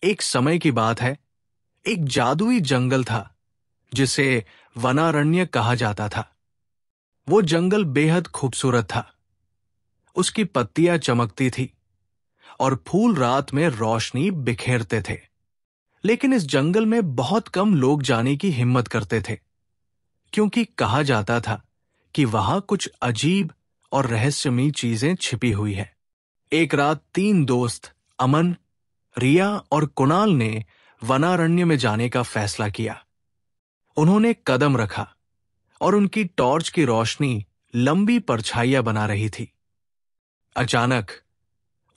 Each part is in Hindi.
एक समय की बात है, एक जादुई जंगल था जिसे वनारण्य कहा जाता था। वो जंगल बेहद खूबसूरत था। उसकी पत्तियां चमकती थी और फूल रात में रोशनी बिखेरते थे। लेकिन इस जंगल में बहुत कम लोग जाने की हिम्मत करते थे, क्योंकि कहा जाता था कि वहां कुछ अजीब और रहस्यमयी चीजें छिपी हुई है। एक रात 3 दोस्त अमन, रिया और कुणाल ने वनारण्य में जाने का फैसला किया। उन्होंने कदम रखा और उनकी टॉर्च की रोशनी लंबी परछाइयां बना रही थी। अचानक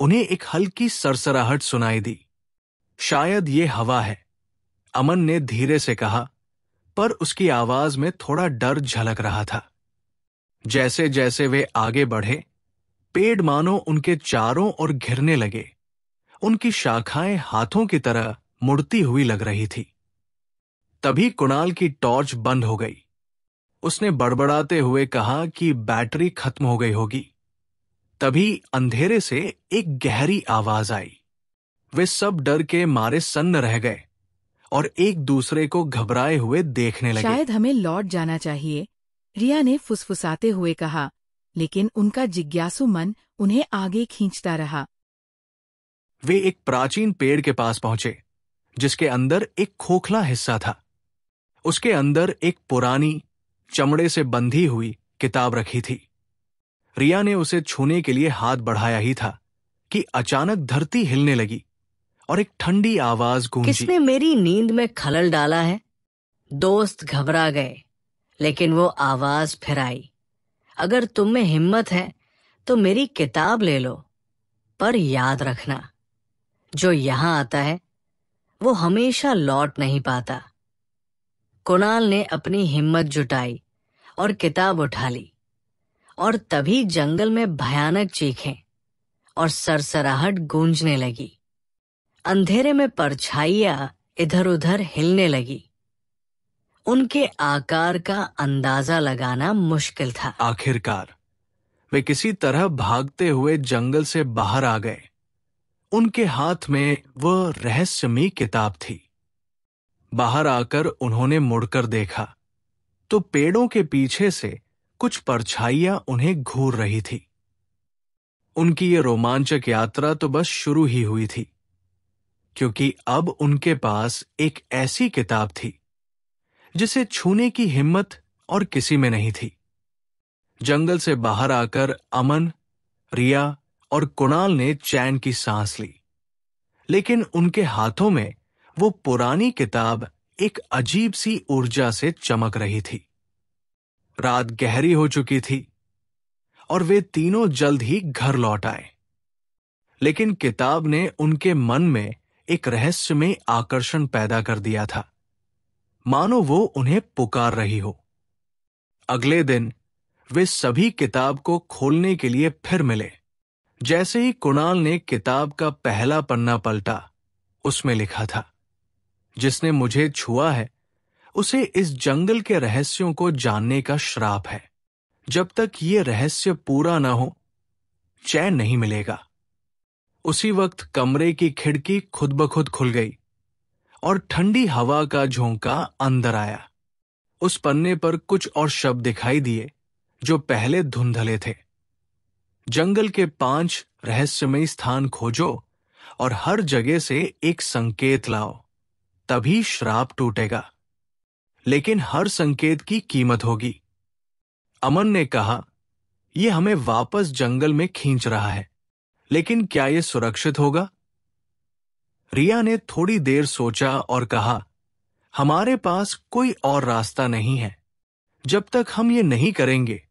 उन्हें एक हल्की सरसराहट सुनाई दी। शायद ये हवा है, अमन ने धीरे से कहा, पर उसकी आवाज में थोड़ा डर झलक रहा था। जैसे जैसे वे आगे बढ़े, पेड़ मानो उनके चारों ओर घिरने लगे। उनकी शाखाएं हाथों की तरह मुड़ती हुई लग रही थी। तभी कुणाल की टॉर्च बंद हो गई। उसने बड़बड़ाते हुए कहा कि बैटरी खत्म हो गई होगी। तभी अंधेरे से एक गहरी आवाज आई। वे सब डर के मारे सन्न रह गए और एक दूसरे को घबराए हुए देखने लगे। शायद हमें लौट जाना चाहिए, रिया ने फुसफुसाते हुए कहा, लेकिन उनका जिज्ञासु मन उन्हें आगे खींचता रहा। वे एक प्राचीन पेड़ के पास पहुंचे, जिसके अंदर एक खोखला हिस्सा था। उसके अंदर एक पुरानी, चमड़े से बंधी हुई किताब रखी थी। रिया ने उसे छूने के लिए हाथ बढ़ाया ही था कि अचानक धरती हिलने लगी और एक ठंडी आवाज गूंजी। किसने मेरी नींद में खलल डाला है? दोस्त घबरा गए, लेकिन वो आवाज फिर आई। अगर तुम में हिम्मत है तो मेरी किताब ले लो, पर याद रखना, जो यहां आता है वो हमेशा लौट नहीं पाता। कुणाल ने अपनी हिम्मत जुटाई और किताब उठा ली, और तभी जंगल में भयानक चीखें और सरसराहट गूंजने लगी। अंधेरे में परछाइयां इधर उधर हिलने लगी। उनके आकार का अंदाजा लगाना मुश्किल था। आखिरकार वे किसी तरह भागते हुए जंगल से बाहर आ गए। उनके हाथ में वह रहस्यमयी किताब थी। बाहर आकर उन्होंने मुड़कर देखा तो पेड़ों के पीछे से कुछ परछाइयां उन्हें घूर रही थी। उनकी ये रोमांचक यात्रा तो बस शुरू ही हुई थी, क्योंकि अब उनके पास एक ऐसी किताब थी जिसे छूने की हिम्मत और किसी में नहीं थी। जंगल से बाहर आकर अमन, रिया और कुणाल ने चैन की सांस ली, लेकिन उनके हाथों में वो पुरानी किताब एक अजीब सी ऊर्जा से चमक रही थी। रात गहरी हो चुकी थी और वे तीनों जल्द ही घर लौट आए। लेकिन किताब ने उनके मन में एक रहस्यमय आकर्षण पैदा कर दिया था, मानो वो उन्हें पुकार रही हो। अगले दिन वे सभी किताब को खोलने के लिए फिर मिले। जैसे ही कुणाल ने किताब का पहला पन्ना पलटा, उसमें लिखा था, जिसने मुझे छुआ है उसे इस जंगल के रहस्यों को जानने का श्राप है। जब तक ये रहस्य पूरा न हो, चैन नहीं मिलेगा। उसी वक्त कमरे की खिड़की खुद ब खुद खुल गई और ठंडी हवा का झोंका अंदर आया। उस पन्ने पर कुछ और शब्द दिखाई दिए जो पहले धुंधले थे। जंगल के 5 रहस्यमयी स्थान खोजो और हर जगह से एक संकेत लाओ, तभी श्राप टूटेगा। लेकिन हर संकेत की कीमत होगी। अमन ने कहा, यह हमें वापस जंगल में खींच रहा है, लेकिन क्या यह सुरक्षित होगा? रिया ने थोड़ी देर सोचा और कहा, हमारे पास कोई और रास्ता नहीं है। जब तक हम ये नहीं करेंगे,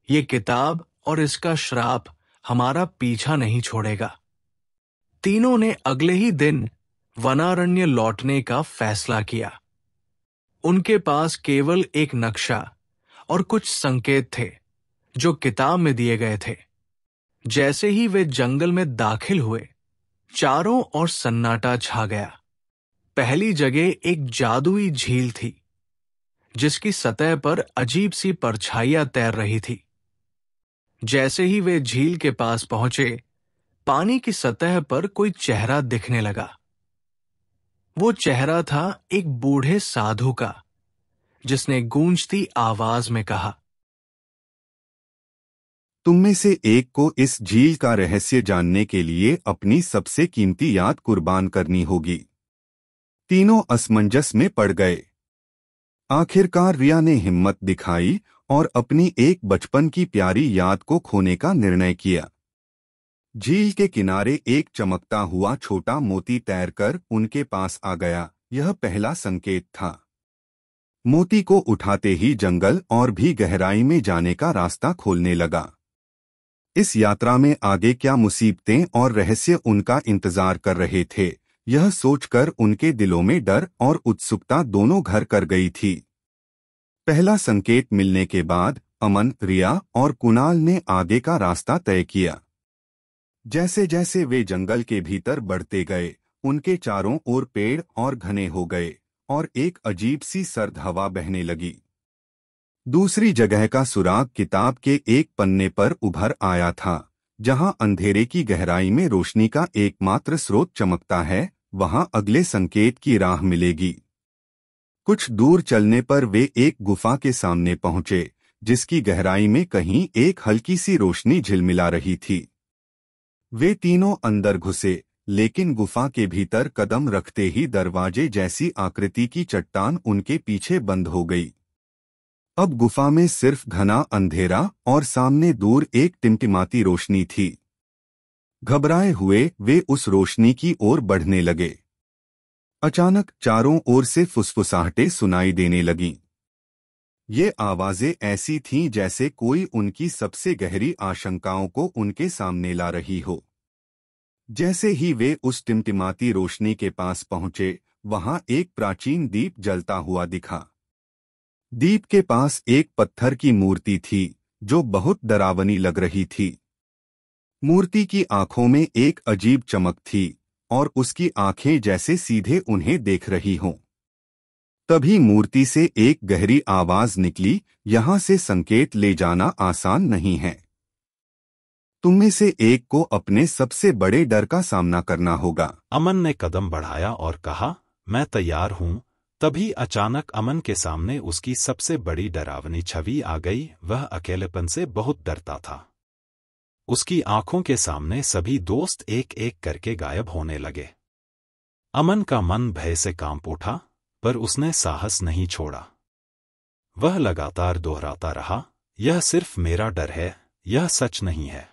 ये किताब और इसका श्राप हमारा पीछा नहीं छोड़ेगा। तीनों ने अगले ही दिन वनारण्य लौटने का फैसला किया। उनके पास केवल एक नक्शा और कुछ संकेत थे जो किताब में दिए गए थे। जैसे ही वे जंगल में दाखिल हुए, चारों ओर सन्नाटा छा गया। पहली जगह एक जादुई झील थी, जिसकी सतह पर अजीब सी परछाइयां तैर रही थी। जैसे ही वे झील के पास पहुंचे, पानी की सतह पर कोई चेहरा दिखने लगा। वो चेहरा था एक बूढ़े साधु का, जिसने गूंजती आवाज में कहा, तुम में से एक को इस झील का रहस्य जानने के लिए अपनी सबसे कीमती याद कुर्बान करनी होगी। तीनों असमंजस में पड़ गए। आखिरकार रिया ने हिम्मत दिखाई और अपनी एक बचपन की प्यारी याद को खोने का निर्णय किया। झील के किनारे एक चमकता हुआ छोटा मोती तैरकर उनके पास आ गया। यह पहला संकेत था। मोती को उठाते ही जंगल और भी गहराई में जाने का रास्ता खोलने लगा। इस यात्रा में आगे क्या मुसीबतें और रहस्य उनका इंतजार कर रहे थे, यह सोचकर उनके दिलों में डर और उत्सुकता दोनों घर कर गई थी। पहला संकेत मिलने के बाद अमन, रिया और कुणाल ने आगे का रास्ता तय किया। जैसे जैसे वे जंगल के भीतर बढ़ते गए, उनके चारों ओर पेड़ और घने हो गए और एक अजीब सी सर्द हवा बहने लगी। दूसरी जगह का सुराग किताब के एक पन्ने पर उभर आया था। जहां अंधेरे की गहराई में रोशनी का एकमात्र स्रोत चमकता है, वहां अगले संकेत की राह मिलेगी। कुछ दूर चलने पर वे एक गुफा के सामने पहुंचे, जिसकी गहराई में कहीं एक हल्की सी रोशनी झिलमिला रही थी। वे तीनों अंदर घुसे, लेकिन गुफा के भीतर कदम रखते ही दरवाजे जैसी आकृति की चट्टान उनके पीछे बंद हो गई। अब गुफा में सिर्फ घना अंधेरा और सामने दूर एक टिमटिमाती रोशनी थी। घबराए हुए वे उस रोशनी की ओर बढ़ने लगे। अचानक चारों ओर से फुसफुसाहटें सुनाई देने लगीं। ये आवाजें ऐसी थीं जैसे कोई उनकी सबसे गहरी आशंकाओं को उनके सामने ला रही हो। जैसे ही वे उस टिमटिमाती रोशनी के पास पहुंचे, वहां एक प्राचीन दीप जलता हुआ दिखा। दीप के पास एक पत्थर की मूर्ति थी जो बहुत डरावनी लग रही थी। मूर्ति की आंखों में एक अजीब चमक थी और उसकी आंखें जैसे सीधे उन्हें देख रही हों। तभी मूर्ति से एक गहरी आवाज निकली, यहां से संकेत ले जाना आसान नहीं है। तुम में से एक को अपने सबसे बड़े डर का सामना करना होगा। अमन ने कदम बढ़ाया और कहा, मैं तैयार हूं। तभी अचानक अमन के सामने उसकी सबसे बड़ी डरावनी छवि आ गई। वह अकेलेपन से बहुत डरता था। उसकी आंखों के सामने सभी दोस्त एक एक करके गायब होने लगे। अमन का मन भय से कांप उठा, पर उसने साहस नहीं छोड़ा। वह लगातार दोहराता रहा, यह सिर्फ मेरा डर है, यह सच नहीं है।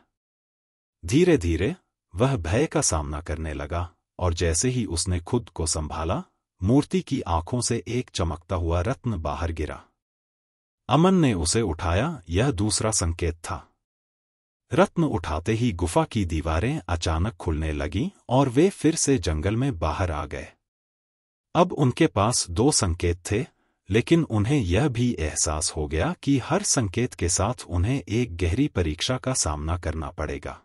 धीरे धीरे वह भय का सामना करने लगा और जैसे ही उसने खुद को संभाला, मूर्ति की आंखों से एक चमकता हुआ रत्न बाहर गिरा। अमन ने उसे उठाया, यह दूसरा संकेत था। रत्न उठाते ही गुफा की दीवारें अचानक खुलने लगीं और वे फिर से जंगल में बाहर आ गए। अब उनके पास 2 संकेत थे, लेकिन उन्हें यह भी एहसास हो गया कि हर संकेत के साथ उन्हें एक गहरी परीक्षा का सामना करना पड़ेगा।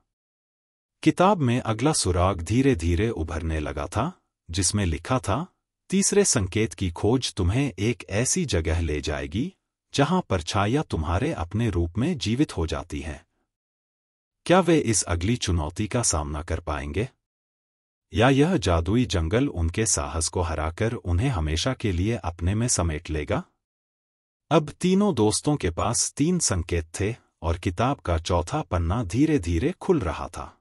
किताब में अगला सुराग धीरे धीरे उभरने लगा था, जिसमें लिखा था, तीसरे संकेत की खोज तुम्हें एक ऐसी जगह ले जाएगी जहां परछाइयां तुम्हारे अपने रूप में जीवित हो जाती हैं। क्या वे इस अगली चुनौती का सामना कर पाएंगे, या यह जादुई जंगल उनके साहस को हराकर उन्हें हमेशा के लिए अपने में समेट लेगा? अब तीनों दोस्तों के पास 3 संकेत थे और किताब का चौथा पन्ना धीरे धीरे खुल रहा था।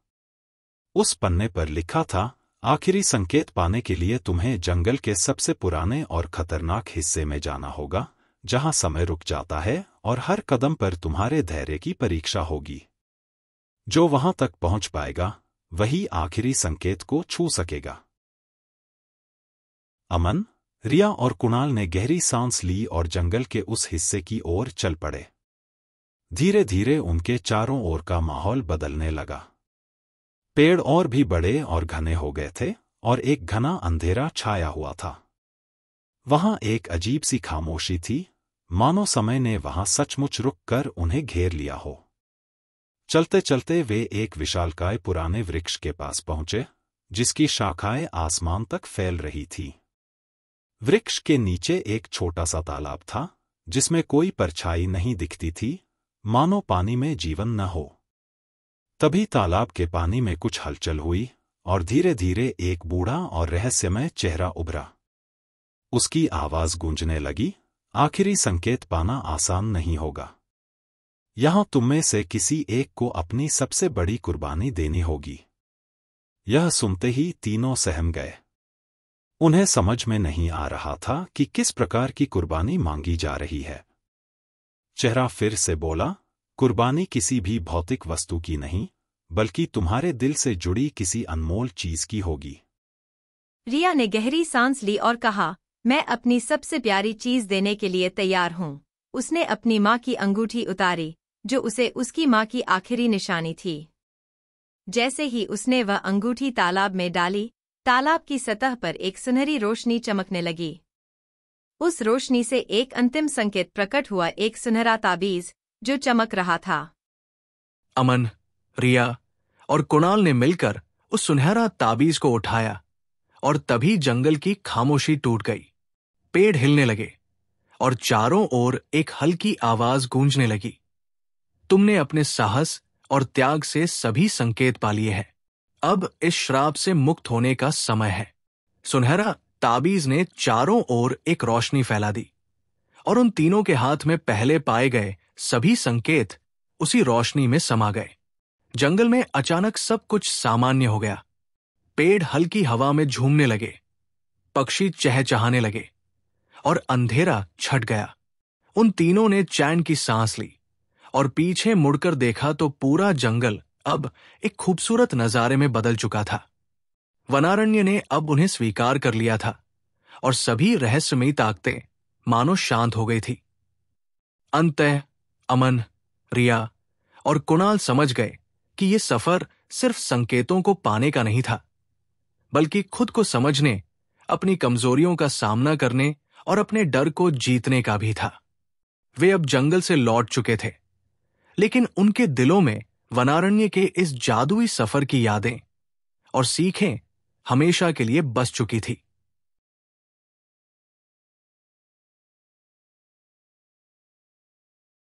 उस पन्ने पर लिखा था, आखिरी संकेत पाने के लिए तुम्हें जंगल के सबसे पुराने और खतरनाक हिस्से में जाना होगा, जहां समय रुक जाता है और हर कदम पर तुम्हारे धैर्य की परीक्षा होगी। जो वहां तक पहुंच पाएगा, वही आखिरी संकेत को छू सकेगा। अमन, रिया और कुणाल ने गहरी सांस ली और जंगल के उस हिस्से की ओर चल पड़े। धीरे धीरे उनके चारों ओर का माहौल बदलने लगा। पेड़ और भी बड़े और घने हो गए थे और एक घना अंधेरा छाया हुआ था। वहां एक अजीब सी खामोशी थी, मानो समय ने वहां सचमुच रुक कर उन्हें घेर लिया हो। चलते चलते वे एक विशालकाय पुराने वृक्ष के पास पहुंचे, जिसकी शाखाएं आसमान तक फैल रही थी। वृक्ष के नीचे एक छोटा सा तालाब था, जिसमें कोई परछाई नहीं दिखती थी, मानो पानी में जीवन न हो। तभी तालाब के पानी में कुछ हलचल हुई और धीरे धीरे एक बूढ़ा और रहस्यमय चेहरा उभरा। उसकी आवाज गूंजने लगी, आखिरी संकेत पाना आसान नहीं होगा। यहां तुम में से किसी एक को अपनी सबसे बड़ी कुर्बानी देनी होगी। यह सुनते ही तीनों सहम गए। उन्हें समझ में नहीं आ रहा था कि किस प्रकार की कुर्बानी मांगी जा रही है। चेहरा फिर से बोला, कुर्बानी किसी भी भौतिक वस्तु की नहीं, बल्कि तुम्हारे दिल से जुड़ी किसी अनमोल चीज की होगी। रिया ने गहरी सांस ली और कहा, मैं अपनी सबसे प्यारी चीज देने के लिए तैयार हूँ। उसने अपनी माँ की अंगूठी उतारी, जो उसे उसकी माँ की आखिरी निशानी थी। जैसे ही उसने वह अंगूठी तालाब में डाली, तालाब की सतह पर एक सुनहरी रोशनी चमकने लगी। उस रोशनी से एक अंतिम संकेत प्रकट हुआ, एक सुनहरा ताबीज जो चमक रहा था। अमन, रिया और कुणाल ने मिलकर उस सुनहरा ताबीज को उठाया और तभी जंगल की खामोशी टूट गई। पेड़ हिलने लगे और चारों ओर एक हल्की आवाज गूंजने लगी। तुमने अपने साहस और त्याग से सभी संकेत पा लिए हैं। अब इस श्राप से मुक्त होने का समय है। सुनहरा ताबीज ने चारों ओर एक रोशनी फैला दी और उन तीनों के हाथ में पहले पाए गए सभी संकेत उसी रोशनी में समा गए। जंगल में अचानक सब कुछ सामान्य हो गया। पेड़ हल्की हवा में झूमने लगे, पक्षी चहचहाने लगे और अंधेरा छट गया। उन तीनों ने चैन की सांस ली और पीछे मुड़कर देखा तो पूरा जंगल अब एक खूबसूरत नजारे में बदल चुका था। वनारण्य ने अब उन्हें स्वीकार कर लिया था और सभी रहस्यमयी ताकतें मानो शांत हो गई थी। अंततः अमन, रिया और कुणाल समझ गए कि ये सफर सिर्फ संकेतों को पाने का नहीं था, बल्कि खुद को समझने, अपनी कमजोरियों का सामना करने और अपने डर को जीतने का भी था। वे अब जंगल से लौट चुके थे, लेकिन उनके दिलों में वनारण्य के इस जादुई सफर की यादें और सीखें हमेशा के लिए बस चुकी थी।